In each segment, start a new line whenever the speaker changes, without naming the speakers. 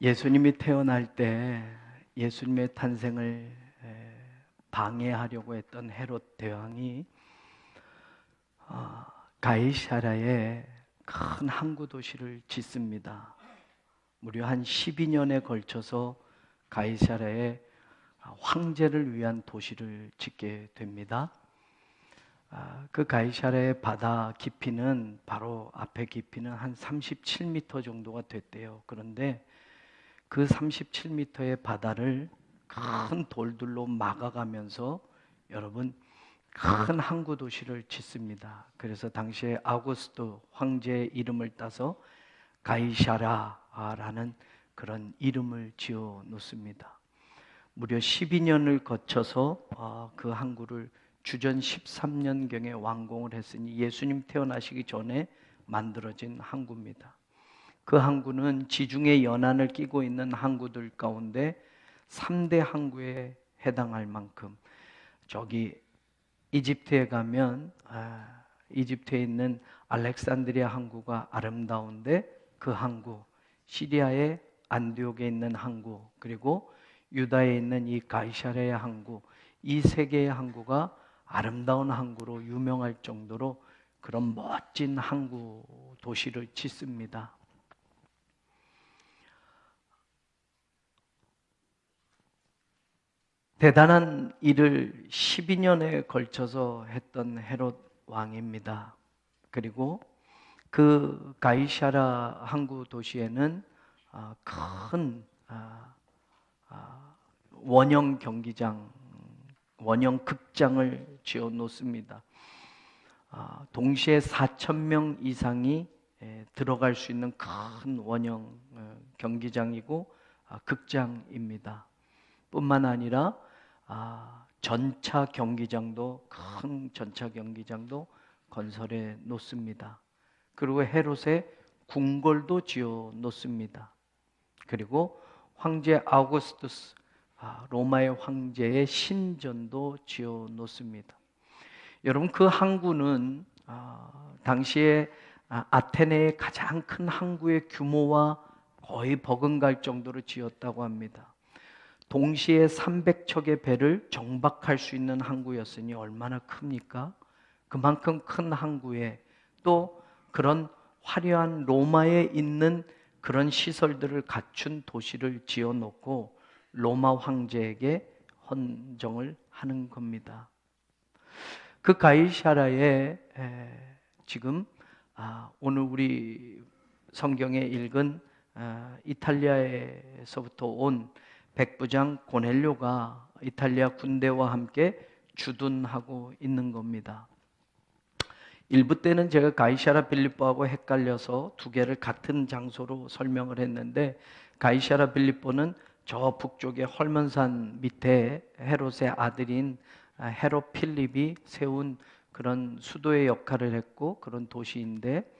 예수님이 태어날 때 예수님의 탄생을 방해하려고 했던 헤롯 대왕이 가이사랴에 큰 항구 도시를 짓습니다. 무려 한 12년에 걸쳐서 가이사랴에 황제를 위한 도시를 짓게 됩니다. 그 가이사랴의 바다 깊이는 바로 앞에 깊이는 한 37m 정도가 됐대요. 그런데 그 37m의 바다를 큰 돌들로 막아가면서 여러분 큰 항구 도시를 짓습니다. 그래서 당시에 아우구스투 황제의 이름을 따서 가이사랴라는 그런 이름을 지어 놓습니다. 무려 12년을 거쳐서 그 항구를 주전 13년경에 완공을 했으니 예수님 태어나시기 전에 만들어진 항구입니다. 그 항구는 지중해 연안을 끼고 있는 항구들 가운데 3대 항구에 해당할 만큼, 저기 이집트에 가면 이집트에 있는 알렉산드리아 항구가 아름다운데 그 항구, 시리아의 안디옥에 있는 항구, 그리고 유다에 있는 이 가이사랴의 항구, 이 세 개의 항구가 아름다운 항구로 유명할 정도로 그런 멋진 항구 도시를 짓습니다. 대단한 일을 12년에 걸쳐서 했던 헤롯 왕입니다. 그리고 그 가이사랴 항구 도시에는 큰 원형 경기장, 원형 극장을 지어 놓습니다. 동시에 4,000명 이상이 들어갈 수 있는 큰 원형 경기장이고 극장입니다. 뿐만 아니라 전차 경기장도, 큰 전차 경기장도 건설해 놓습니다. 그리고 헤롯의 궁궐도 지어 놓습니다. 그리고 황제 아우구스투스, 로마의 황제의 신전도 지어 놓습니다. 여러분, 그 항구는 당시에 아테네의 가장 큰 항구의 규모와 거의 버금갈 정도로 지었다고 합니다. 동시에 300척의 배를 정박할 수 있는 항구였으니 얼마나 큽니까? 그만큼 큰 항구에 또 그런 화려한 로마에 있는 그런 시설들을 갖춘 도시를 지어놓고 로마 황제에게 헌정을 하는 겁니다. 그 가이사랴에 지금 오늘 우리 성경에 읽은 이탈리아에서부터 온 백부장 고넬료가 이탈리아 군대와 함께 주둔하고 있는 겁니다. 일부 때는 제가 가이사랴 빌립보하고 헷갈려서 두 개를 같은 장소로 설명을 했는데, 가이사랴 빌립보는 저 북쪽의 헐몬산 밑에 헤롯의 아들인 헤롯 필립이 세운 그런 수도의 역할을 했고 그런 도시인데,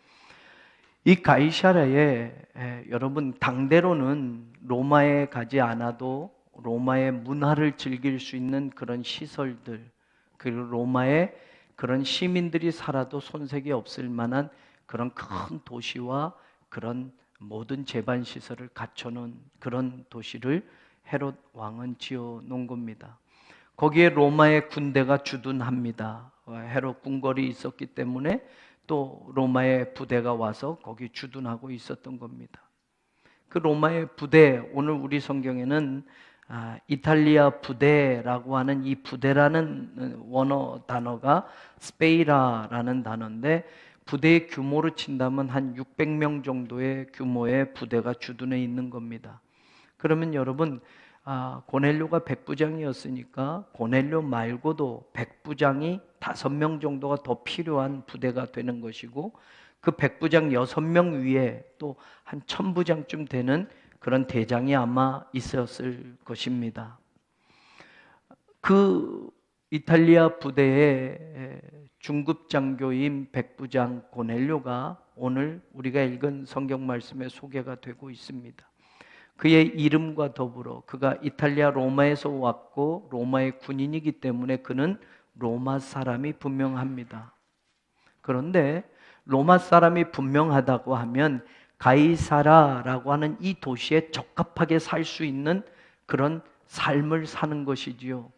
이 가이사랴에 여러분 당대로는 로마에 가지 않아도 로마의 문화를 즐길 수 있는 그런 시설들, 그리고 로마의 그런 시민들이 살아도 손색이 없을 만한 그런 큰 도시와 그런 모든 제반 시설을 갖춰놓은 그런 도시를 헤롯 왕은 지어 놓은 겁니다. 거기에 로마의 군대가 주둔합니다. 헤롯 궁궐이 있었기 때문에 또 로마의 부대가 와서 거기 주둔하고 있었던 겁니다. 그 로마의 부대, 오늘 우리 성경에는 이탈리아 부대라고 하는 이 부대라는 원어 단어가 스페이라라는 단어인데, 부대의 규모로 친다면 한 600명 정도의 규모의 부대가 주둔해 있는 겁니다. 그러면 여러분, 고넬료가 백부장이었으니까 고넬료 말고도 백부장이 5명 정도가 더 필요한 부대가 되는 것이고, 그 백부장 6명 위에 또 한 1000부장쯤 되는 그런 대장이 아마 있었을 것입니다. 그 이탈리아 부대의 중급 장교인 백부장 고넬료가 오늘 우리가 읽은 성경 말씀에 소개가 되고 있습니다. 그의 이름과 더불어 그가 이탈리아 로마에서 왔고 로마의 군인이기 때문에 그는 로마 사람이 분명합니다. 그런데 로마 사람이 분명하다고 하면 가이사라라고 하는 이 도시에 적합하게 살 수 있는 그런 삶을 사는 것이지요.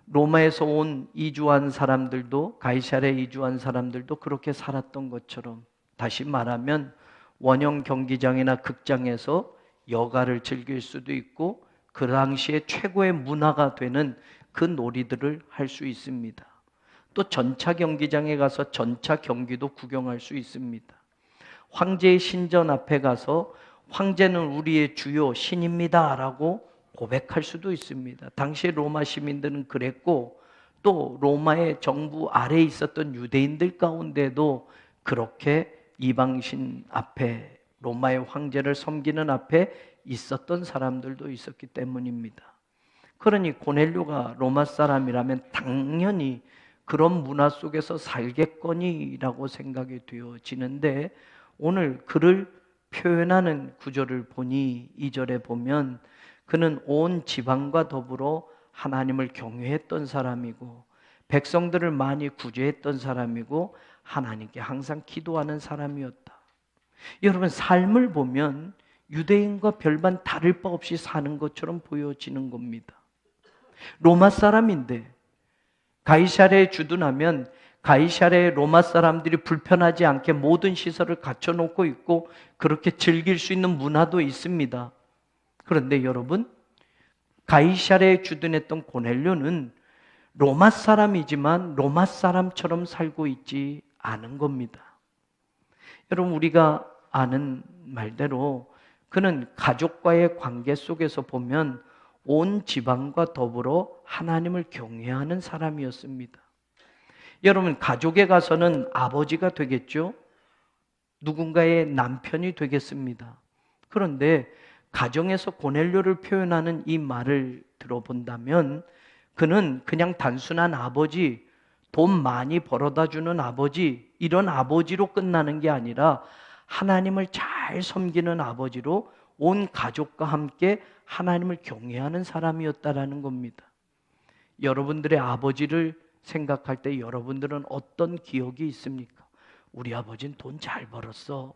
로마에서 온 이주한 사람들도, 가이사랴에 이주한 사람들도 그렇게 살았던 것처럼, 다시 말하면 원형 경기장이나 극장에서 여가를 즐길 수도 있고 그 당시에 최고의 문화가 되는 그 놀이들을 할 수 있습니다. 또 전차 경기장에 가서 전차 경기도 구경할 수 있습니다. 황제의 신전 앞에 가서 황제는 우리의 주요 신입니다 라고 고백할 수도 있습니다. 당시 로마 시민들은 그랬고, 또 로마의 정부 아래에 있었던 유대인들 가운데도 그렇게 이방신 앞에, 로마의 황제를 섬기는 앞에 있었던 사람들도 있었기 때문입니다. 그러니 고넬료가 로마 사람이라면 당연히 그런 문화 속에서 살겠거니라고 생각이 되어지는데, 오늘 그를 표현하는 구절을 보니 2절에 보면 그는 온 지방과 더불어 하나님을 경외했던 사람이고 백성들을 많이 구제했던 사람이고 하나님께 항상 기도하는 사람이었다. 여러분, 삶을 보면 유대인과 별반 다를 바 없이 사는 것처럼 보여지는 겁니다. 로마 사람인데 가이사랴에 주둔하면 가이사랴의 로마 사람들이 불편하지 않게 모든 시설을 갖춰놓고 있고 그렇게 즐길 수 있는 문화도 있습니다. 그런데 여러분, 가이사랴에 주둔했던 고넬료는 로마 사람이지만 로마 사람처럼 살고 있지 않은 겁니다. 여러분, 우리가 아는 말대로 그는 가족과의 관계 속에서 보면 온 지방과 더불어 하나님을 경외하는 사람이었습니다. 여러분, 가족에 가서는 아버지가 되겠죠? 누군가의 남편이 되겠습니다. 그런데 가정에서 고넬료를 표현하는 이 말을 들어본다면 그는 그냥 단순한 아버지, 돈 많이 벌어다 주는 아버지, 이런 아버지로 끝나는 게 아니라 하나님을 잘 섬기는 아버지로 온 가족과 함께 하나님을 경외하는 사람이었다라는 겁니다. 여러분들의 아버지를 생각할 때 여러분들은 어떤 기억이 있습니까? 우리 아버지는 돈 잘 벌었어.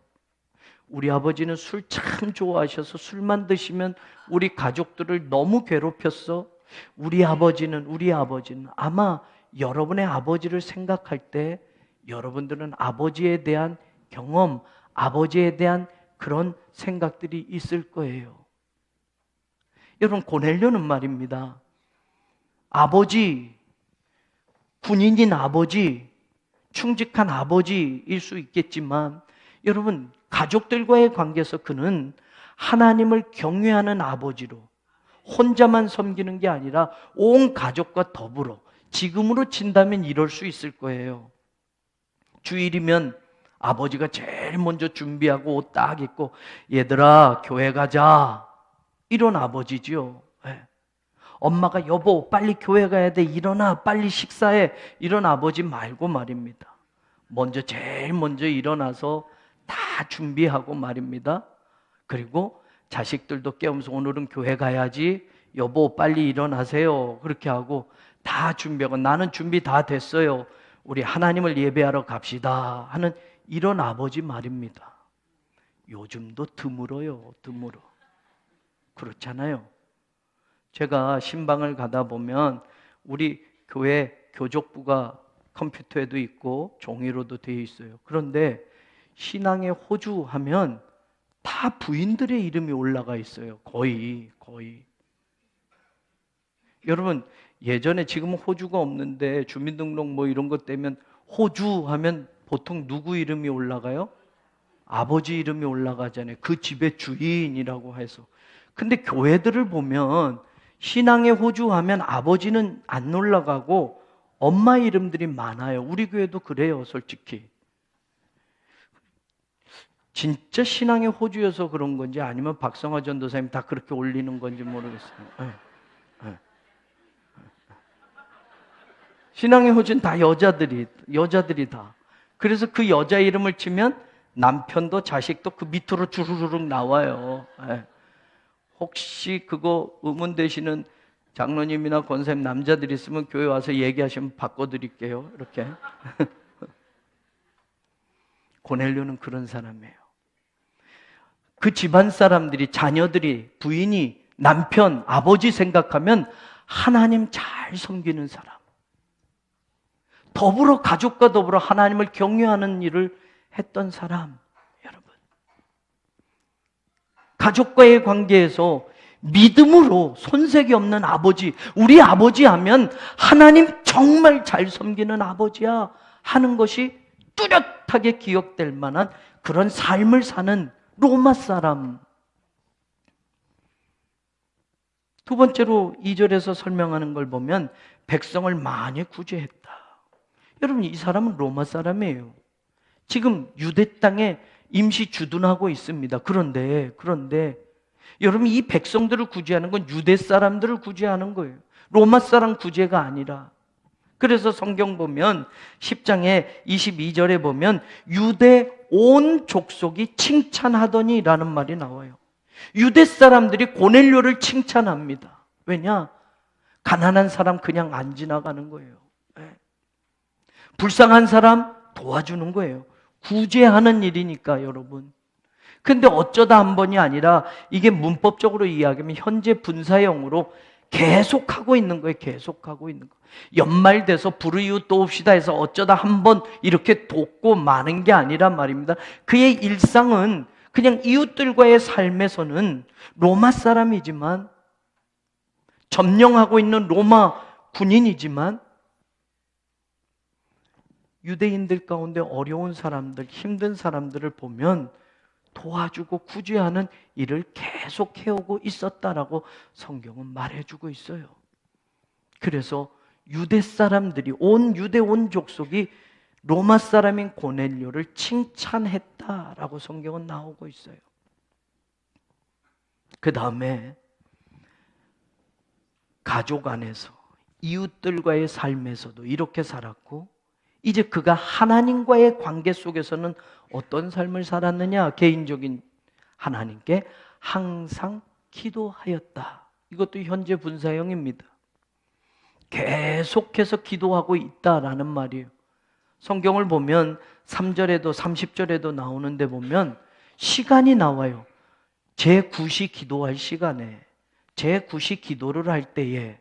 우리 아버지는 술 참 좋아하셔서 술만 드시면 우리 가족들을 너무 괴롭혔어. 우리 아버지는 아마 여러분의 아버지를 생각할 때 여러분들은 아버지에 대한 경험, 아버지에 대한 그런 생각들이 있을 거예요. 여러분, 고넬료는 말입니다. 아버지, 군인인 아버지, 충직한 아버지일 수 있겠지만 여러분, 가족들과의 관계에서 그는 하나님을 경외하는 아버지로 혼자만 섬기는 게 아니라 온 가족과 더불어, 지금으로 친다면 이럴 수 있을 거예요. 주일이면 아버지가 제일 먼저 준비하고 옷 딱 입고 얘들아 교회 가자, 이런 아버지지요. 네. 엄마가 여보 빨리 교회 가야 돼, 일어나 빨리 식사해, 이런 아버지 말고 말입니다. 제일 먼저 일어나서 다 준비하고 말입니다. 그리고 자식들도 깨우면서 오늘은 교회 가야지, 여보 빨리 일어나세요, 그렇게 하고 다 준비하고 나는 준비 다 됐어요, 우리 하나님을 예배하러 갑시다 하는 이런 아버지 말입니다. 요즘도 드물어요. 드물어. 그렇잖아요. 제가 신방을 가다 보면 우리 교회 교족부가 컴퓨터에도 있고 종이로도 되어 있어요. 그런데 신앙의 호주 하면 다 부인들의 이름이 올라가 있어요. 거의. 여러분, 예전에, 지금은 호주가 없는데 주민등록 뭐 이런 것 떼면 호주 하면 보통 누구 이름이 올라가요? 아버지 이름이 올라가잖아요. 그 집의 주인이라고 해서. 근데 교회들을 보면 신앙의 호주 하면 아버지는 안 올라가고 엄마 이름들이 많아요. 우리 교회도 그래요, 솔직히. 진짜 신앙의 호주여서 그런 건지 아니면 박성화 전도사님 다 그렇게 올리는 건지 모르겠어요. 신앙의 호주는 다 여자들이 다. 그래서 그 여자 이름을 치면 남편도 자식도 그 밑으로 주르륵 나와요. 혹시 그거 의문 되시는 장로님이나 권사님 남자들 있으면 교회 와서 얘기하시면 바꿔드릴게요. 이렇게. 고넬료는 그런 사람이에요. 그 집안 사람들이, 자녀들이, 부인이, 남편, 아버지 생각하면 하나님 잘 섬기는 사람, 더불어 가족과 더불어 하나님을 경외하는 일을 했던 사람. 여러분, 가족과의 관계에서 믿음으로 손색이 없는 아버지, 우리 아버지 하면 하나님 정말 잘 섬기는 아버지야 하는 것이 뚜렷하게 기억될 만한 그런 삶을 사는 로마 사람. 두 번째로 2절에서 설명하는 걸 보면 백성을 많이 구제했다. 여러분, 이 사람은 로마 사람이에요. 지금 유대 땅에 임시 주둔하고 있습니다. 그런데 여러분, 이 백성들을 구제하는 건 유대 사람들을 구제하는 거예요. 로마 사람 구제가 아니라. 그래서 성경 보면 10장에 22절에 보면 유대 온 족속이 칭찬하더니 라는 말이 나와요. 유대 사람들이 고넬료를 칭찬합니다. 왜냐? 가난한 사람 그냥 안 지나가는 거예요. 불쌍한 사람 도와주는 거예요. 구제하는 일이니까, 여러분. 근데 어쩌다 한 번이 아니라 이게 문법적으로 이야기하면 현재 분사형으로 계속하고 있는 거예요. 계속하고 있는 거. 연말 돼서 불의웃 도웁시다 해서 어쩌다 한 번 이렇게 돕고 마는 게 아니란 말입니다. 그의 일상은 그냥 이웃들과의 삶에서는 로마 사람이지만, 점령하고 있는 로마 군인이지만, 유대인들 가운데 어려운 사람들, 힘든 사람들을 보면 도와주고 구제하는 일을 계속 해오고 있었다라고 성경은 말해주고 있어요. 그래서 유대 사람들이, 온 유대 온 족속이 로마 사람인 고넬료를 칭찬했다라고 성경은 나오고 있어요. 그 다음에 가족 안에서 이웃들과의 삶에서도 이렇게 살았고, 이제 그가 하나님과의 관계 속에서는 어떤 삶을 살았느냐? 개인적인 하나님께 항상 기도하였다. 이것도 현재 분사형입니다. 계속해서 기도하고 있다라는 말이에요. 성경을 보면 3절에도 30절에도 나오는데 보면 시간이 나와요. 제9시 기도할 시간에, 제9시 기도를 할 때에,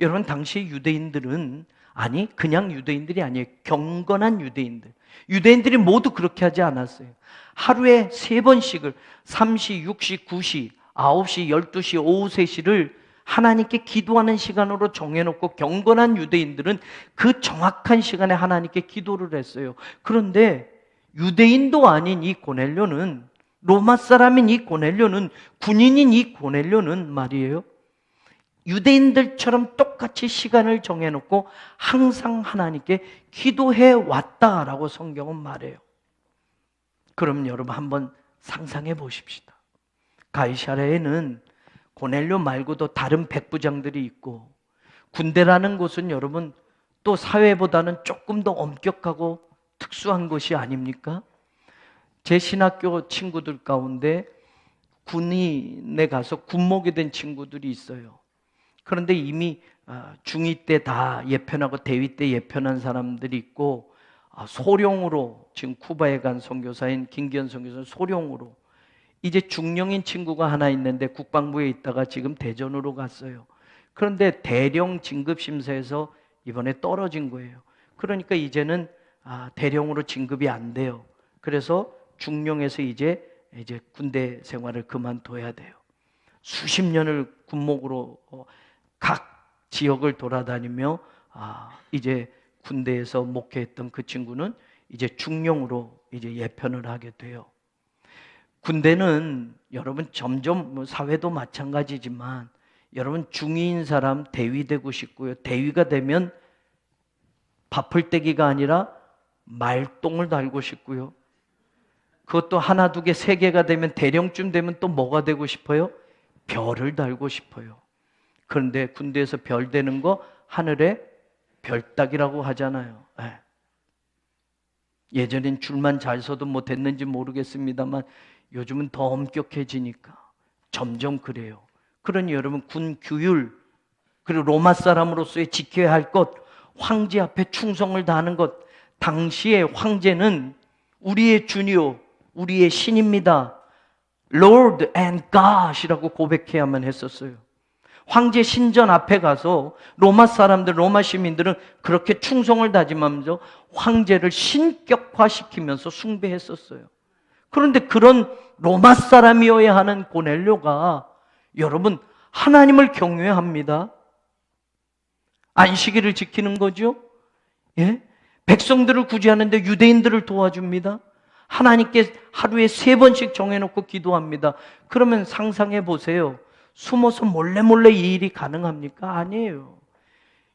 여러분, 당시 유대인들은, 아니 그냥 유대인들이 아니에요. 경건한 유대인들. 유대인들이 모두 그렇게 하지 않았어요. 하루에 3번씩을 3시, 6시, 9시, 9시, 12시, 오후 3시를 하나님께 기도하는 시간으로 정해놓고 경건한 유대인들은 그 정확한 시간에 하나님께 기도를 했어요. 그런데 유대인도 아닌 이 고넬료는, 로마 사람인 이 고넬료는, 군인인 이 고넬료는 말이에요, 유대인들처럼 똑같이 시간을 정해놓고 항상 하나님께 기도해 왔다라고 성경은 말해요. 그럼 여러분 한번 상상해 보십시다. 가이사랴에는 고넬료 말고도 다른 백부장들이 있고, 군대라는 곳은 여러분 또 사회보다는 조금 더 엄격하고 특수한 곳이 아닙니까? 제 신학교 친구들 가운데 군인에 가서 군목이 된 친구들이 있어요. 그런데 이미 중2 때 다 예편하고 대위 때 예편한 사람들이 있고, 소령으로, 지금 쿠바에 간 선교사인 김기현 선교사는 소령으로, 이제 중령인 친구가 하나 있는데 국방부에 있다가 지금 대전으로 갔어요. 그런데 대령 진급 심사에서 이번에 떨어진 거예요. 그러니까 이제는 대령으로 진급이 안 돼요. 그래서 중령에서 이제 군대 생활을 그만둬야 돼요. 수십 년을 군목으로 각 지역을 돌아다니며 이제 군대에서 목회했던 그 친구는 이제 중령으로 이제 예편을 하게 돼요. 군대는 여러분 점점 사회도 마찬가지지만, 여러분 중위인 사람 대위 되고 싶고요. 대위가 되면 밥풀떼기가 아니라 말똥을 달고 싶고요. 그것도 하나 두 개 세 개가 되면, 대령쯤 되면 또 뭐가 되고 싶어요? 별을 달고 싶어요. 그런데 군대에서 별 되는 거 하늘에 별따기라고 하잖아요. 예전엔 줄만 잘 서도 뭐 됐는지 모르겠습니다만 요즘은 더 엄격해지니까 점점 그래요. 그러니 여러분, 군 규율, 그리고 로마 사람으로서의 지켜야 할 것, 황제 앞에 충성을 다하는 것. 당시의 황제는 우리의 주요, 우리의 신입니다. Lord and God이라고 고백해야만 했었어요. 황제 신전 앞에 가서 로마 사람들, 로마 시민들은 그렇게 충성을 다짐하면서 황제를 신격화시키면서 숭배했었어요. 그런데 그런 로마 사람이어야 하는 고넬료가 여러분 하나님을 경외합니다. 안식일을 지키는 거죠. 예? 백성들을 구제하는데 유대인들을 도와줍니다. 하나님께 하루에 3번씩 정해놓고 기도합니다. 그러면 상상해 보세요. 숨어서 몰래 이 일이 가능합니까? 아니에요.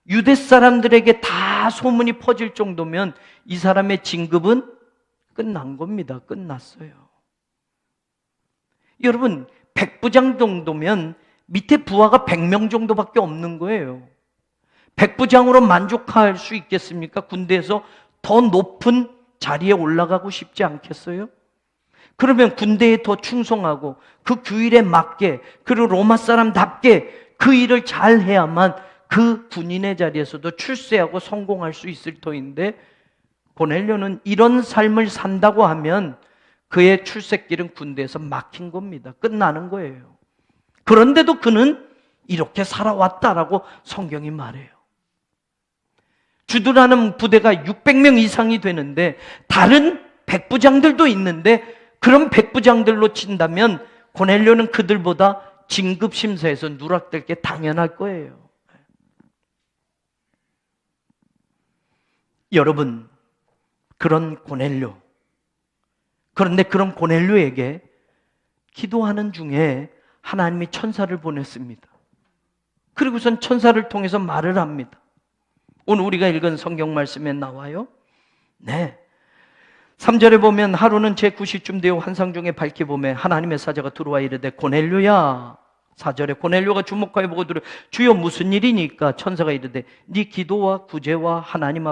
유대 사람들에게 다 소문이 퍼질 정도면 이 사람의 진급은 끝난 겁니다. 끝났어요. 여러분, 백부장 정도면 밑에 부하가 100명 정도밖에 없는 거예요. 백부장으로 만족할 수 있겠습니까? 군대에서 더 높은 자리에 올라가고 싶지 않겠어요? 그러면 군대에 더 충성하고 그 규율에 맞게 그리고 로마 사람답게 그 일을 잘 해야만 그 군인의 자리에서도 출세하고 성공할 수 있을 터인데 고넬료는 이런 삶을 산다고 하면 그의 출세길은 군대에서 막힌 겁니다. 끝나는 거예요. 그런데도 그는 이렇게 살아왔다라고 성경이 말해요. 주둔하는 부대가 600명 이상이 되는데 다른 백부장들도 있는데 그런 백부장들로 친다면 고넬료는 그들보다 진급 심사에서 누락될 게 당연할 거예요. 여러분, 그런 고넬료, 그런데 그런 고넬료에게 기도하는 중에 하나님이 천사를 보냈습니다. 그리고선 천사를 통해서 말을 합니다. 오늘 우리가 읽은 성경 말씀에 나와요. 네. 3절에 보면 하루는 제9시쯤 되어 환상 중에 밝히 보매 하나님의 사자가 들어와 이르되 고넬료야. 4절에 고넬료가 주목하여 보고 들어 주여 무슨 일이니까? 천사가 이르되 네 기도와 구제와 하나님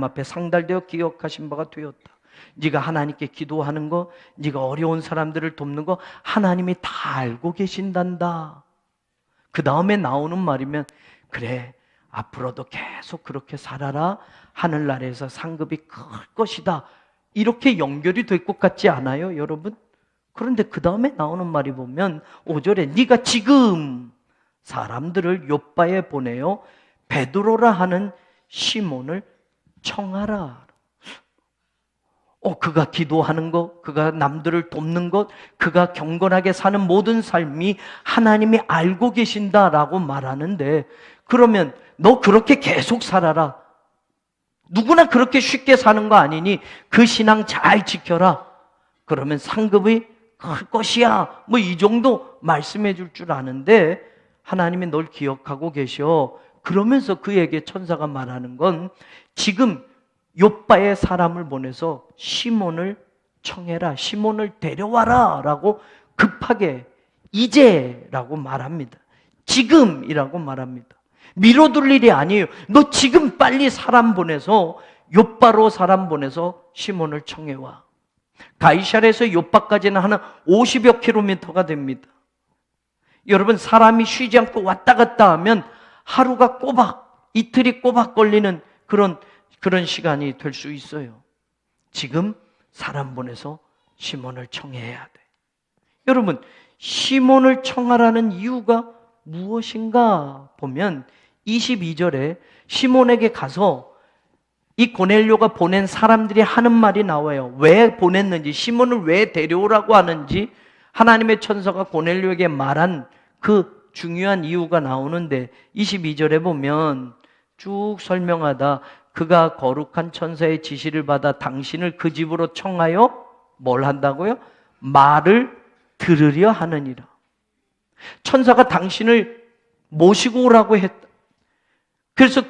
앞에 상달되어 기억하신 바가 되었다. 네가 하나님께 기도하는 거, 네가 어려운 사람들을 돕는 거 하나님이 다 알고 계신단다. 그 다음에 나오는 말이면 그래, 앞으로도 계속 그렇게 살아라. 하늘나라에서 상급이 클 것이다. 이렇게 연결이 될 것 같지 않아요, 여러분? 그런데 그 다음에 나오는 말이 보면 5절에 네가 지금 사람들을 욥바에 보내어 베드로라 하는 시몬을 청하라. 그가 기도하는 것, 그가 남들을 돕는 것, 그가 경건하게 사는 모든 삶이 하나님이 알고 계신다라고 말하는데 그러면 너 그렇게 계속 살아라. 누구나 그렇게 쉽게 사는 거 아니니 그 신앙 잘 지켜라. 그러면 상급이 클 것이야. 뭐 이 정도 말씀해 줄 줄 아는데 하나님이 널 기억하고 계셔. 그러면서 그에게 천사가 말하는 건 지금 욥바에 사람을 보내서 시몬을 청해라. 시몬을 데려와라 라고 급하게 이제라고 말합니다. 지금이라고 말합니다. 미뤄둘 일이 아니에요. 너 지금 빨리 사람 보내서 욥바로 사람 보내서 시몬을 청해와. 가이사랴에서 욥바까지는 한 50여 킬로미터가 됩니다. 여러분, 사람이 쉬지 않고 왔다 갔다 하면 하루가 꼬박, 이틀이 꼬박 걸리는 그런 시간이 될 수 있어요. 지금 사람 보내서 시몬을 청해야 돼. 여러분, 시몬을 청하라는 이유가 무엇인가 보면 22절에 시몬에게 가서 이 고넬료가 보낸 사람들이 하는 말이 나와요. 왜 보냈는지, 시몬을 왜 데려오라고 하는지 하나님의 천사가 고넬료에게 말한 그 중요한 이유가 나오는데 22절에 보면 쭉 설명하다 그가 거룩한 천사의 지시를 받아 당신을 그 집으로 청하여 뭘 한다고요? 말을 들으려 하느니라. 천사가 당신을 모시고 오라고 했다. 그래서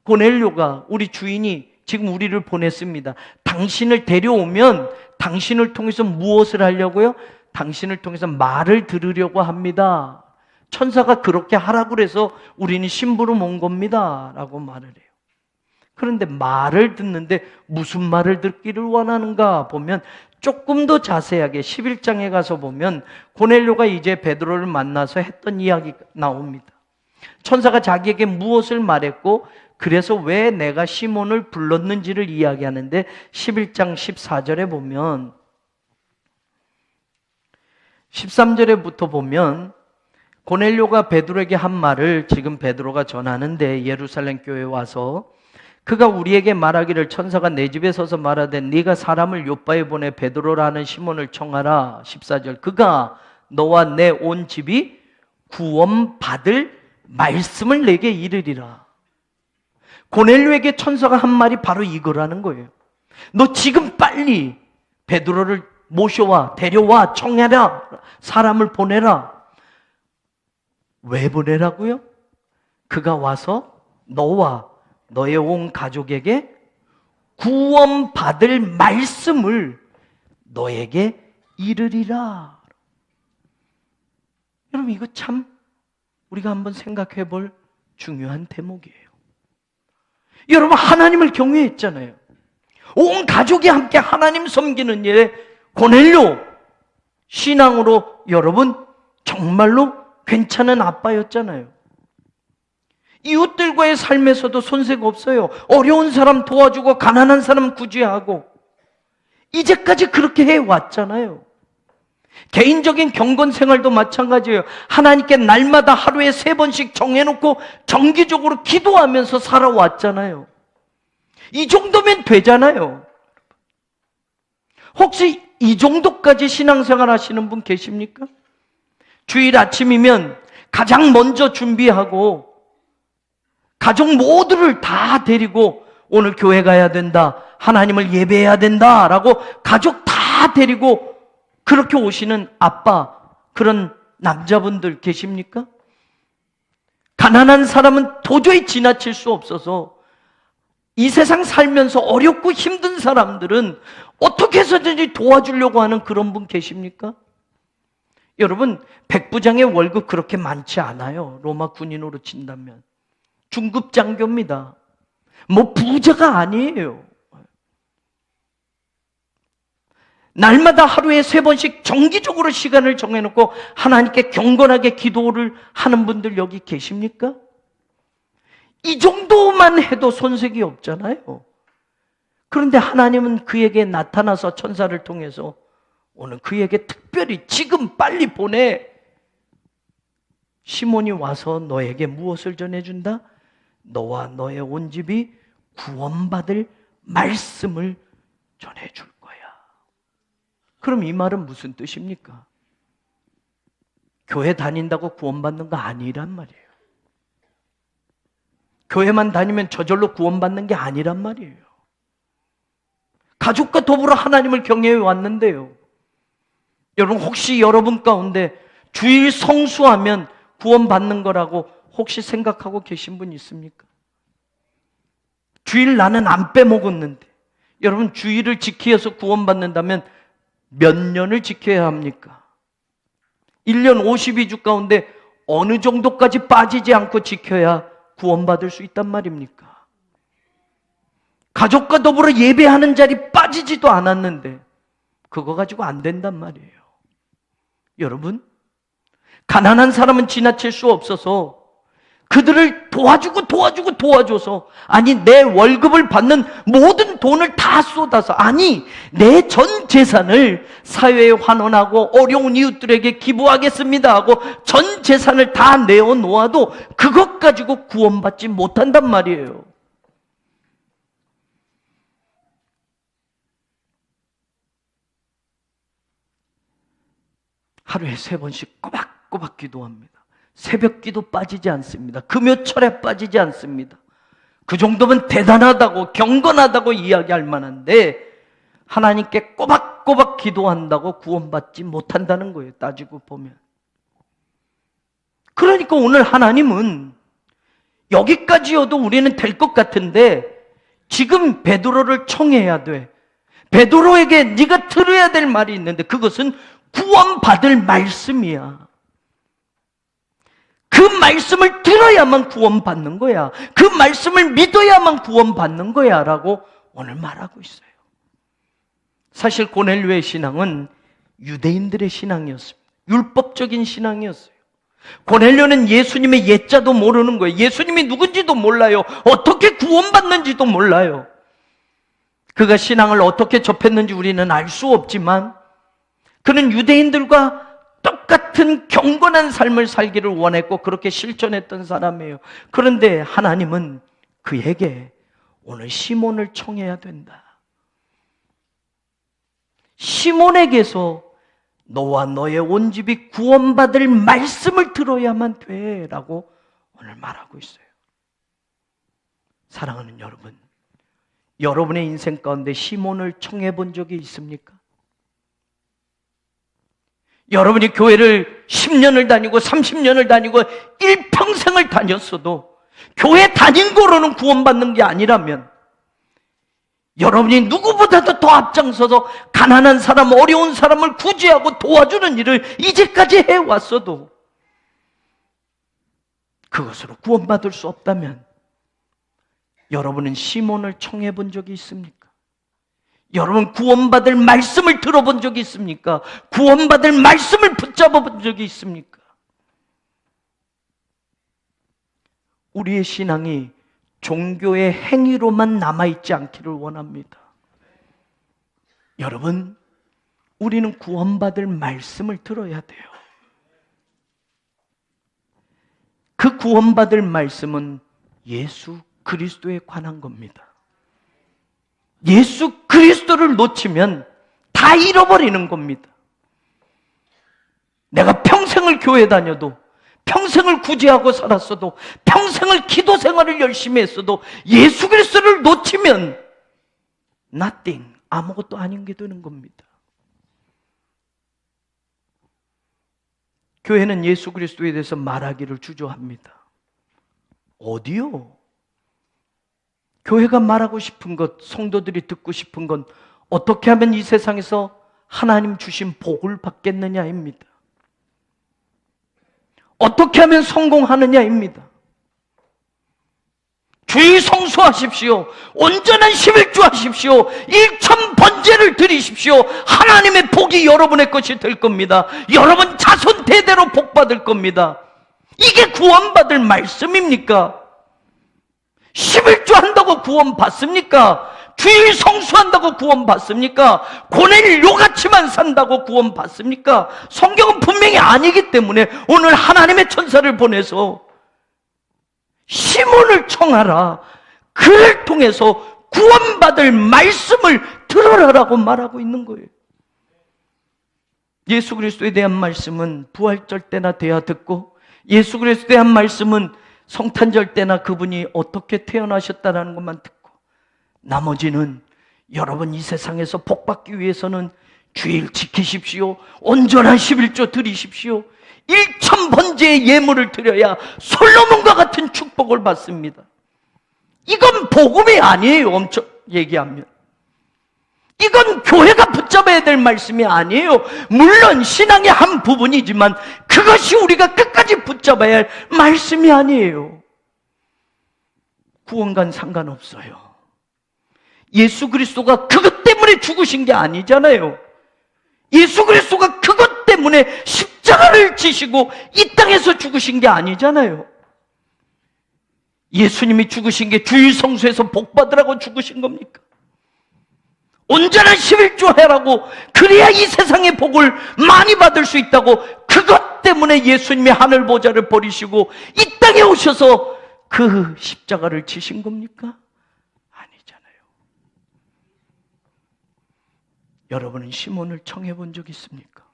고넬료가 우리 주인이 지금 우리를 보냈습니다. 당신을 데려오면 당신을 통해서 무엇을 하려고요? 당신을 통해서 말을 들으려고 합니다. 천사가 그렇게 하라고 그래서 우리는 심부름 온 겁니다 라고 말을 해요. 그런데 말을 듣는데 무슨 말을 듣기를 원하는가 보면 조금 더 자세하게 11장에 가서 보면 고넬료가 이제 베드로를 만나서 했던 이야기가 나옵니다. 천사가 자기에게 무엇을 말했고 그래서 왜 내가 시몬을 불렀는지를 이야기하는데 11장 14절에 보면 13절에부터 보면 고넬료가 베드로에게 한 말을 지금 베드로가 전하는데, 예루살렘 교회에 와서 그가 우리에게 말하기를 천사가 내 집에 서서 말하되 네가 사람을 요바에 보내 베드로라는 시몬을 청하라. 14절, 그가 너와 내 온 집이 구원받을 말씀을 내게 이르리라. 고넬료에게 천사가 한 말이 바로 이거라는 거예요. 너 지금 빨리 베드로를 모셔와, 데려와, 청해라, 사람을 보내라. 왜 보내라고요? 그가 와서 너와 너의 온 가족에게 구원받을 말씀을 너에게 이르리라. 여러분, 이거 참 우리가 한번 생각해 볼 중요한 대목이에요. 여러분, 하나님을 경외했잖아요. 온 가족이 함께 하나님 섬기는 일에 고넬료, 신앙으로 여러분 정말로 괜찮은 아빠였잖아요. 이웃들과의 삶에서도 손색 없어요. 어려운 사람 도와주고 가난한 사람 구제하고 이제까지 그렇게 해왔잖아요. 개인적인 경건 생활도 마찬가지예요. 하나님께 날마다 하루에 3번씩 정해놓고 정기적으로 기도하면서 살아왔잖아요. 이 정도면 되잖아요. 혹시 이 정도까지 신앙생활 하시는 분 계십니까? 주일 아침이면 가장 먼저 준비하고 가족 모두를 다 데리고 오늘 교회 가야 된다, 하나님을 예배해야 된다 라고 가족 다 데리고 그렇게 오시는 아빠, 그런 남자분들 계십니까? 가난한 사람은 도저히 지나칠 수 없어서 이 세상 살면서 어렵고 힘든 사람들은 어떻게 해서든지 도와주려고 하는 그런 분 계십니까? 여러분, 백부장의 월급 그렇게 많지 않아요. 로마 군인으로 친다면 중급 장교입니다. 뭐 부자가 아니에요. 날마다 하루에 3번씩 정기적으로 시간을 정해놓고 하나님께 경건하게 기도를 하는 분들 여기 계십니까? 이 정도만 해도 손색이 없잖아요. 그런데 하나님은 그에게 나타나서 천사를 통해서 오늘 그에게 특별히 지금 빨리 보내. 시몬이 와서 너에게 무엇을 전해준다? 너와 너의 온 집이 구원받을 말씀을 전해줄 거야. 그럼 이 말은 무슨 뜻입니까? 교회 다닌다고 구원받는 거 아니란 말이에요. 교회만 다니면 저절로 구원받는 게 아니란 말이에요. 가족과 더불어 하나님을 경외해 왔는데요. 여러분, 혹시 여러분 가운데 주일 성수하면 구원받는 거라고 혹시 생각하고 계신 분 있습니까? 주일 나는 안 빼먹었는데, 여러분 주일을 지키어서 구원받는다면 몇 년을 지켜야 합니까? 1년 52주 가운데 어느 정도까지 빠지지 않고 지켜야 구원받을 수 있단 말입니까? 가족과 더불어 예배하는 자리 빠지지도 않았는데 그거 가지고 안 된단 말이에요. 여러분, 가난한 사람은 지나칠 수 없어서 그들을 도와줘서, 아니 내 월급을 받는 모든 돈을 다 쏟아서, 아니 내 전 재산을 사회에 환원하고 어려운 이웃들에게 기부하겠습니다 하고 전 재산을 다 내어놓아도 그것 가지고 구원받지 못한단 말이에요. 하루에 3번씩 꼬박꼬박 기도합니다. 새벽 기도 빠지지 않습니다. 금요철에 빠지지 않습니다. 그 정도면 대단하다고, 경건하다고 이야기할 만한데 하나님께 꼬박꼬박 기도한다고 구원받지 못한다는 거예요. 따지고 보면. 그러니까 오늘 하나님은 여기까지여도 우리는 될 것 같은데 지금 베드로를 청해야 돼. 베드로에게 네가 들어야 될 말이 있는데 그것은 구원받을 말씀이야. 그 말씀을 들어야만 구원받는 거야. 그 말씀을 믿어야만 구원받는 거야 라고 오늘 말하고 있어요. 사실 고넬료의 신앙은 유대인들의 신앙이었습니다. 율법적인 신앙이었어요. 고넬료는 예수님의 예자도 모르는 거예요. 예수님이 누군지도 몰라요. 어떻게 구원받는지도 몰라요. 그가 신앙을 어떻게 접했는지 우리는 알 수 없지만 그는 유대인들과 같은 경건한 삶을 살기를 원했고 그렇게 실천했던 사람이에요. 그런데 하나님은 그에게 오늘 시몬을 청해야 된다. 시몬에게서 너와 너의 온 집이 구원받을 말씀을 들어야만 돼 라고 오늘 말하고 있어요. 사랑하는 여러분, 여러분의 인생 가운데 시몬을 청해 본 적이 있습니까? 여러분이 교회를 10년을 다니고 30년을 다니고 일평생을 다녔어도 교회 다닌 거로는 구원받는 게 아니라면 여러분이 누구보다도 더 앞장서서 가난한 사람, 어려운 사람을 구제하고 도와주는 일을 이제까지 해왔어도 그것으로 구원받을 수 없다면 여러분은 시몬을 청해 본 적이 있습니까? 여러분 구원받을 말씀을 들어본 적이 있습니까? 구원받을 말씀을 붙잡아 본 적이 있습니까? 우리의 신앙이 종교의 행위로만 남아있지 않기를 원합니다. 여러분, 우리는 구원받을 말씀을 들어야 돼요. 그 구원받을 말씀은 예수 그리스도에 관한 겁니다. 예수 그리스도를 놓치면 다 잃어버리는 겁니다. 내가 평생을 교회 다녀도, 평생을 구제하고 살았어도, 평생을 기도 생활을 열심히 했어도 예수 그리스도를 놓치면 nothing, 아무것도 아닌 게 되는 겁니다. 교회는 예수 그리스도에 대해서 말하기를 주저합니다. 어디요? 교회가 말하고 싶은 것, 성도들이 듣고 싶은 건 어떻게 하면 이 세상에서 하나님 주신 복을 받겠느냐입니다. 어떻게 하면 성공하느냐입니다. 주의 성수하십시오. 온전한 11조 하십시오. 일천번제를 드리십시오. 하나님의 복이 여러분의 것이 될 겁니다. 여러분 자손 대대로 복 받을 겁니다. 이게 구원받을 말씀입니까? 11조 한다고 구원 받습니까? 주일 성수한다고 구원 받습니까? 고넬료같이만 산다고 구원 받습니까? 성경은 분명히 아니기 때문에 오늘 하나님의 천사를 보내서 시몬을 청하라. 그를 통해서 구원받을 말씀을 들어라라고 말하고 있는 거예요. 예수 그리스도에 대한 말씀은 부활절 때나 돼야 듣고, 예수 그리스도에 대한 말씀은 성탄절 때나 그분이 어떻게 태어나셨다는 것만 듣고, 나머지는 여러분 이 세상에서 복받기 위해서는 주일 지키십시오. 온전한 11조 드리십시오. 1000번제의 예물을 드려야 솔로몬과 같은 축복을 받습니다. 이건 복음이 아니에요. 엄청 얘기하면. 이건 교회가 붙잡아야 될 말씀이 아니에요. 물론 신앙의 한 부분이지만 그것이 우리가 끝까지 붙잡아야 할 말씀이 아니에요. 구원과는 상관없어요. 예수 그리스도가 그것 때문에 죽으신 게 아니잖아요. 예수 그리스도가 그것 때문에 십자가를 지시고 이 땅에서 죽으신 게 아니잖아요. 예수님이 죽으신 게 주일 성수에서 복 받으라고 죽으신 겁니까? 온전한 11조 해라고, 그래야 이 세상의 복을 많이 받을 수 있다고, 그것 때문에 예수님이 하늘 보좌를 버리시고 이 땅에 오셔서 그 십자가를 지신 겁니까? 아니잖아요. 여러분은 시몬을 청해 본 적 있습니까?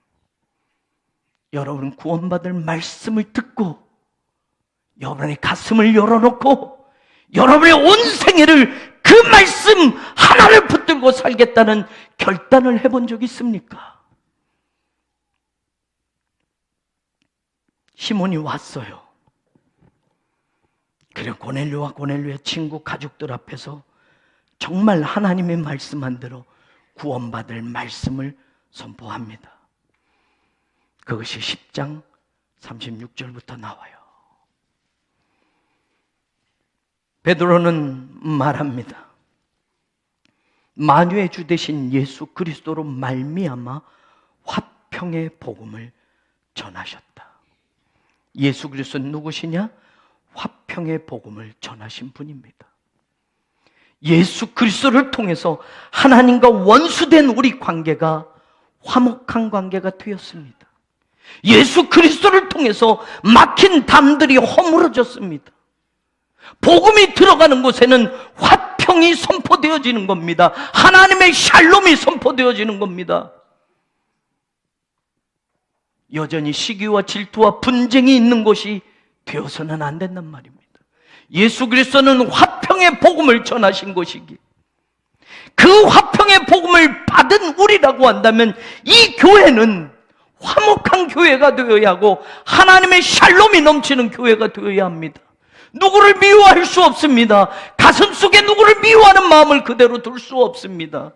여러분은 구원받을 말씀을 듣고 여러분의 가슴을 열어놓고 여러분의 온 생애를 그 말씀 하나를 붙들고 살겠다는 결단을 해본 적 있습니까? 시몬이 왔어요. 그리고 고넬료와 고넬료의 친구 가족들 앞에서 정말 하나님의 말씀한 대로 구원받을 말씀을 선포합니다. 그것이 10장 36절부터 나와요. 베드로는 말합니다. 만유의 주 되신 예수 그리스도로 말미암아 화평의 복음을 전하셨다. 예수 그리스도는 누구시냐? 화평의 복음을 전하신 분입니다. 예수 그리스도를 통해서 하나님과 원수된 우리 관계가 화목한 관계가 되었습니다. 예수 그리스도를 통해서 막힌 담들이 허물어졌습니다. 복음이 들어가는 곳에는 화평이 선포되어지는 겁니다. 하나님의 샬롬이 선포되어지는 겁니다. 여전히 시기와 질투와 분쟁이 있는 곳이 되어서는 안 된단 말입니다. 예수 그리스도는 화평의 복음을 전하신 것이기, 그 화평의 복음을 받은 우리라고 한다면 이 교회는 화목한 교회가 되어야 하고 하나님의 샬롬이 넘치는 교회가 되어야 합니다. 누구를 미워할 수 없습니다. 가슴속에 누구를 미워하는 마음을 그대로 둘 수 없습니다.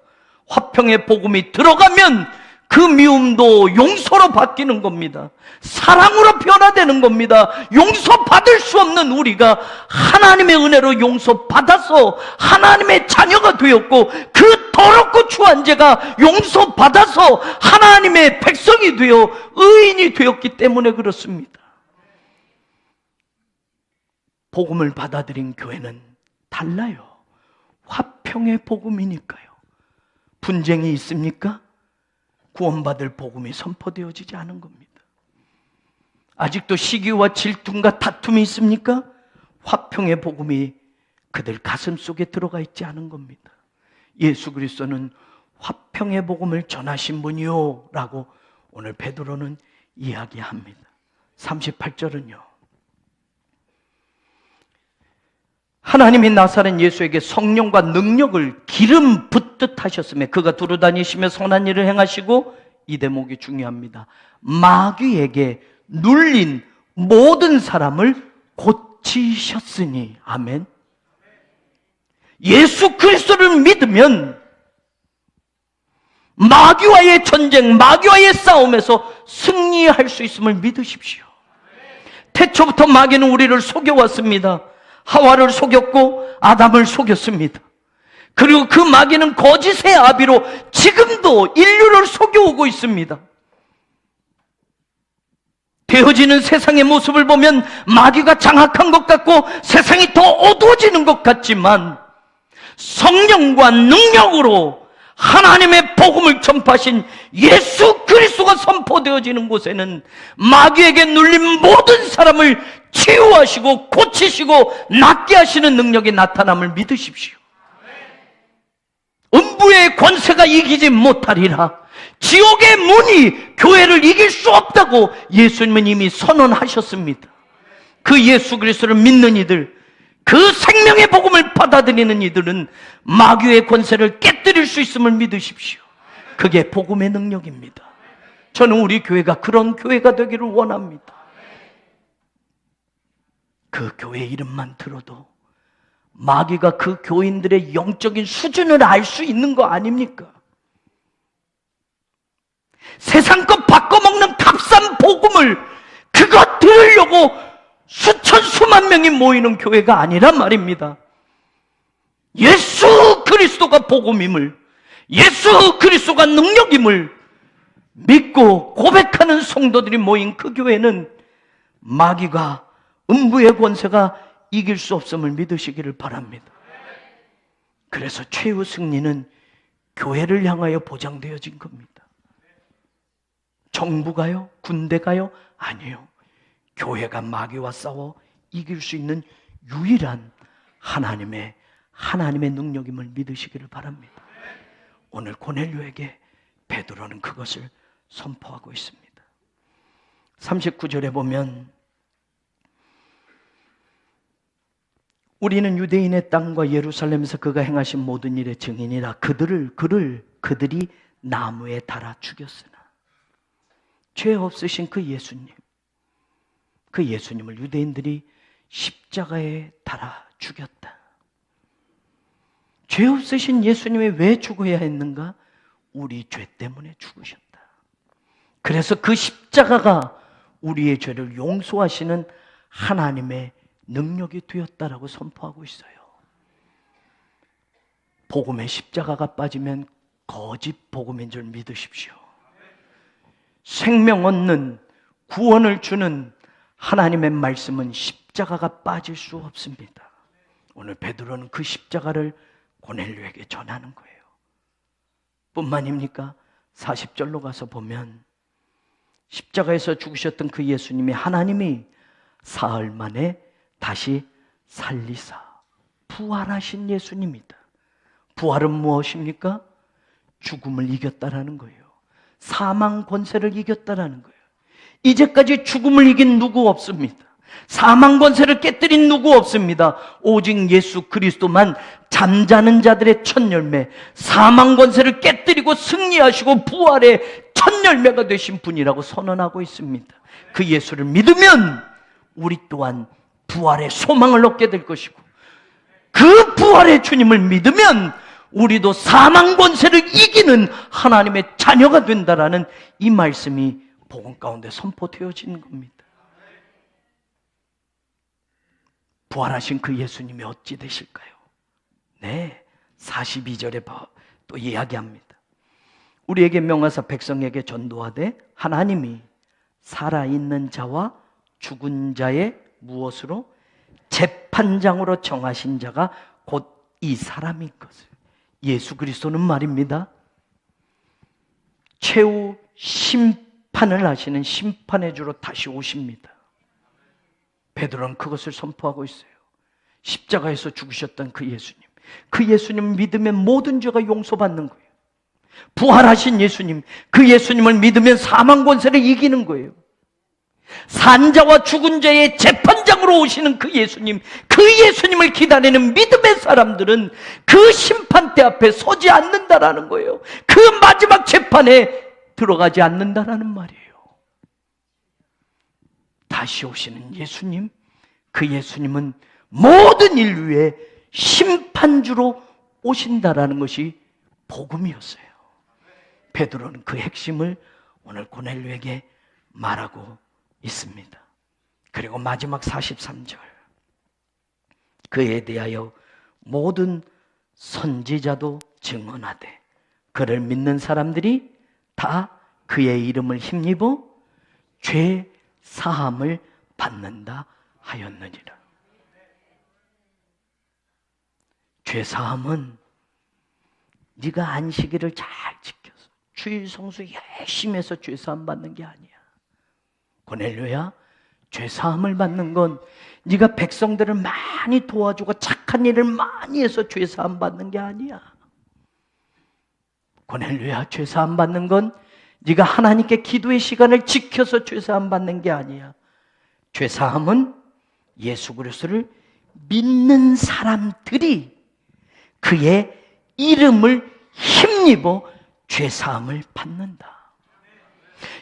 화평의 복음이 들어가면 그 미움도 용서로 바뀌는 겁니다. 사랑으로 변화되는 겁니다. 용서받을 수 없는 우리가 하나님의 은혜로 용서받아서 하나님의 자녀가 되었고, 그 더럽고 추한 죄가 용서받아서 하나님의 백성이 되어 의인이 되었기 때문에 그렇습니다. 복음을 받아들인 교회는 달라요. 화평의 복음이니까요. 분쟁이 있습니까? 구원받을 복음이 선포되어지지 않은 겁니다. 아직도 시기와 질투와 다툼이 있습니까? 화평의 복음이 그들 가슴 속에 들어가 있지 않은 겁니다. 예수 그리스도는 화평의 복음을 전하신 분이요 라고 오늘 베드로는 이야기합니다. 38절은요, 하나님이 나사렛 예수에게 성령과 능력을 기름 붓듯 하셨으며 그가 두루 다니시며 선한 일을 행하시고, 이 대목이 중요합니다. 마귀에게 눌린 모든 사람을 고치셨으니. 아멘. 예수 그리스도를 믿으면 마귀와의 전쟁, 마귀와의 싸움에서 승리할 수 있음을 믿으십시오. 태초부터 마귀는 우리를 속여왔습니다. 하와를 속였고 아담을 속였습니다. 그리고 그 마귀는 거짓의 아비로 지금도 인류를 속여오고 있습니다. 되어지는 세상의 모습을 보면 마귀가 장악한 것 같고 세상이 더 어두워지는 것 같지만, 성령과 능력으로 하나님의 복음을 전파하신 예수 그리스도가 선포되어지는 곳에는 마귀에게 눌린 모든 사람을 치유하시고 고치시고 낫게 하시는 능력이 나타남을 믿으십시오. 음부의 권세가 이기지 못하리라. 지옥의 문이 교회를 이길 수 없다고 예수님은 이미 선언하셨습니다. 그 예수 그리스도를 믿는 이들, 그 생명의 복음을 받아들이는 이들은 마귀의 권세를 깨뜨릴 수 있음을 믿으십시오. 그게 복음의 능력입니다. 저는 우리 교회가 그런 교회가 되기를 원합니다. 그 교회 이름만 들어도 마귀가 그 교인들의 영적인 수준을 알 수 있는 거 아닙니까? 세상 것 바꿔먹는 값싼 복음을 그거 들으려고 수천 수만 명이 모이는 교회가 아니란 말입니다. 예수 그리스도가 복음임을, 예수 그리스도가 능력임을 믿고 고백하는 성도들이 모인 그 교회는 마귀가, 음부의 권세가 이길 수 없음을 믿으시기를 바랍니다. 그래서 최후 승리는 교회를 향하여 보장되어진 겁니다. 정부가요? 군대가요? 아니요. 교회가 마귀와 싸워 이길 수 있는 유일한 하나님의 능력임을 믿으시기를 바랍니다. 오늘 고넬료에게 베드로는 그것을 선포하고 있습니다. 39절에 보면, 우리는 유대인의 땅과 예루살렘에서 그가 행하신 모든 일의 증인이라. 그들이 나무에 달아 죽였으나. 죄 없으신 그 예수님을 유대인들이 십자가에 달아 죽였다. 죄 없으신 예수님이 왜 죽어야 했는가? 우리 죄 때문에 죽으셨다. 그래서 그 십자가가 우리의 죄를 용서하시는 하나님의 능력이 되었다라고 선포하고 있어요. 복음의 십자가가 빠지면 거짓 복음인 줄 믿으십시오. 생명 얻는, 구원을 주는 하나님의 말씀은 십자가가 빠질 수 없습니다. 오늘 베드로는 그 십자가를 고넬료에게 전하는 거예요. 뿐만입니까? 40절로 가서 보면 십자가에서 죽으셨던 그 예수님이 하나님이 사흘 만에 다시 살리사 부활하신 예수님이다. 부활은 무엇입니까? 죽음을 이겼다라는 거예요. 사망 권세를 이겼다라는 거예요. 이제까지 죽음을 이긴 누구 없습니다. 사망 권세를 깨뜨린 누구 없습니다. 오직 예수 그리스도만 잠자는 자들의 첫 열매, 사망 권세를 깨뜨리고 승리하시고 부활의 첫 열매가 되신 분이라고 선언하고 있습니다. 그 예수를 믿으면 우리 또한 부활의 소망을 얻게 될 것이고, 그 부활의 주님을 믿으면 우리도 사망 권세를 이기는 하나님의 자녀가 된다라는 이 말씀이 복음 가운데 선포되어지는 겁니다. 부활하신 그 예수님이 어찌 되실까요? 네, 42절에 또 이야기합니다. 우리에게 명하사 백성에게 전도하되 하나님이 살아있는 자와 죽은 자의 무엇으로? 재판장으로 정하신 자가 곧 이 사람인 것을. 예수 그리스도는 말입니다, 최후 심판을 하시는 심판의 주로 다시 오십니다. 베드로는 그것을 선포하고 있어요. 십자가에서 죽으셨던 그 예수님, 그 예수님 믿으면 모든 죄가 용서받는 거예요. 부활하신 예수님, 그 예수님을 믿으면 사망 권세를 이기는 거예요. 산자와 죽은 자의 재판장으로 오시는 그 예수님, 그 예수님을 기다리는 믿음의 사람들은 그 심판대 앞에 서지 않는다라는 거예요. 그 마지막 재판에 들어가지 않는다라는 말이에요. 다시 오시는 예수님, 그 예수님은 모든 인류의 심판주로 오신다라는 것이 복음이었어요. 베드로는 그 핵심을 오늘 고넬료에게 말하고 있습니다. 그리고 마지막 43절, 그에 대하여 모든 선지자도 증언하되 그를 믿는 사람들이 다 그의 이름을 힘입어 죄 사함을 받는다 하였느니라. 죄 사함은 네가 안식일을 잘 지켜서 주일 성수 열심히 해서 죄 사함 받는 게 아니야. 고넬료야, 죄 사함을 받는 건 네가 백성들을 많이 도와주고 착한 일을 많이 해서 죄 사함 받는 게 아니야. 고넬료야, 죄 사함 받는 건 네가 하나님께 기도의 시간을 지켜서 죄 사함 받는 게 아니야. 죄 사함은 예수 그리스도를 믿는 사람들이 그의 이름을 힘입어 죄 사함을 받는다.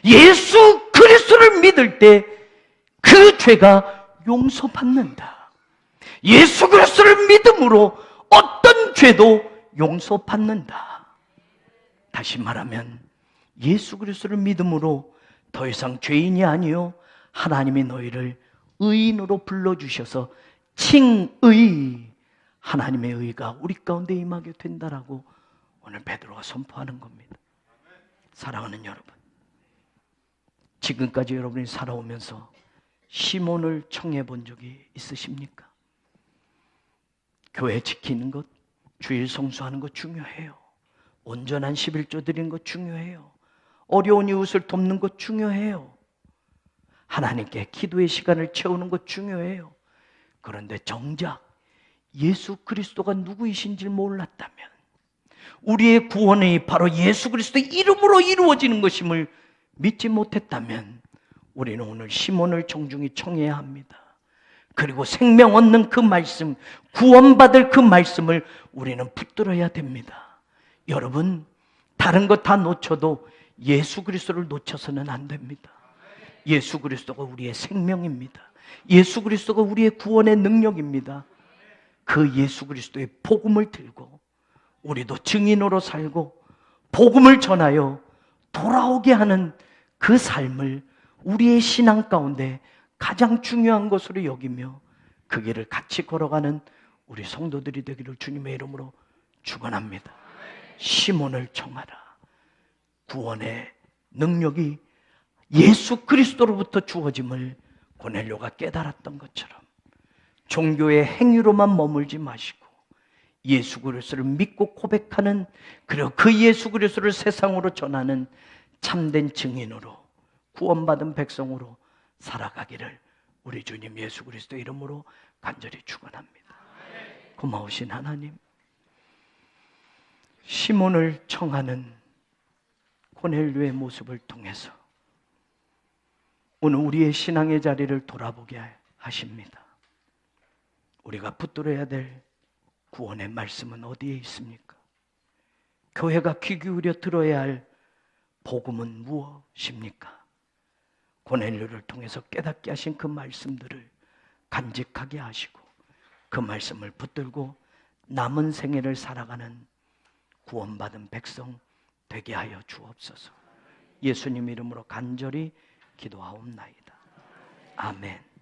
예수 그리스도를 믿을 때 그 죄가 용서받는다. 예수 그리스도를 믿음으로 어떤 죄도 용서받는다. 다시 말하면 예수 그리스도를 믿음으로 더 이상 죄인이 아니요 하나님이 너희를 의인으로 불러주셔서 칭의, 하나님의 의가 우리 가운데 임하게 된다라고 오늘 베드로가 선포하는 겁니다. 사랑하는 여러분, 지금까지 여러분이 살아오면서 시몬을 청해 본 적이 있으십니까? 교회 지키는 것, 주일 성수하는 것 중요해요. 온전한 11조 드리는 것 중요해요. 어려운 이웃을 돕는 것 중요해요. 하나님께 기도의 시간을 채우는 것 중요해요. 그런데 정작 예수 그리스도가 누구이신지 몰랐다면, 우리의 구원이 바로 예수 그리스도의 이름으로 이루어지는 것임을 믿지 못했다면 우리는 오늘 시몬을 정중히 청해야 합니다. 그리고 생명 얻는 그 말씀, 구원받을 그 말씀을 우리는 붙들어야 됩니다. 여러분, 다른 것 다 놓쳐도 예수 그리스도를 놓쳐서는 안 됩니다. 예수 그리스도가 우리의 생명입니다. 예수 그리스도가 우리의 구원의 능력입니다. 그 예수 그리스도의 복음을 들고 우리도 증인으로 살고 복음을 전하여 돌아오게 하는 그 삶을 우리의 신앙 가운데 가장 중요한 것으로 여기며 그 길을 같이 걸어가는 우리 성도들이 되기를 주님의 이름으로 축원합니다. 시몬을 청하라. 구원의 능력이 예수 그리스도로부터 주어짐을 고넬료가 깨달았던 것처럼 종교의 행위로만 머물지 마시고 예수 그리스도를 믿고 고백하는, 그리고 그 예수 그리스도를 세상으로 전하는 참된 증인으로 구원받은 백성으로 살아가기를 우리 주님 예수 그리스도 이름으로 간절히 축원합니다. 고마우신 하나님, 시몬을 청하는 고넬료의 모습을 통해서 오늘 우리의 신앙의 자리를 돌아보게 하십니다. 우리가 붙들어야 될 구원의 말씀은 어디에 있습니까? 교회가 귀 기울여 들어야 할 복음은 무엇입니까? 고넬료를 통해서 깨닫게 하신 그 말씀들을 간직하게 하시고 그 말씀을 붙들고 남은 생애를 살아가는 구원받은 백성 되게 하여 주옵소서. 예수님 이름으로 간절히 기도하옵나이다. 아멘.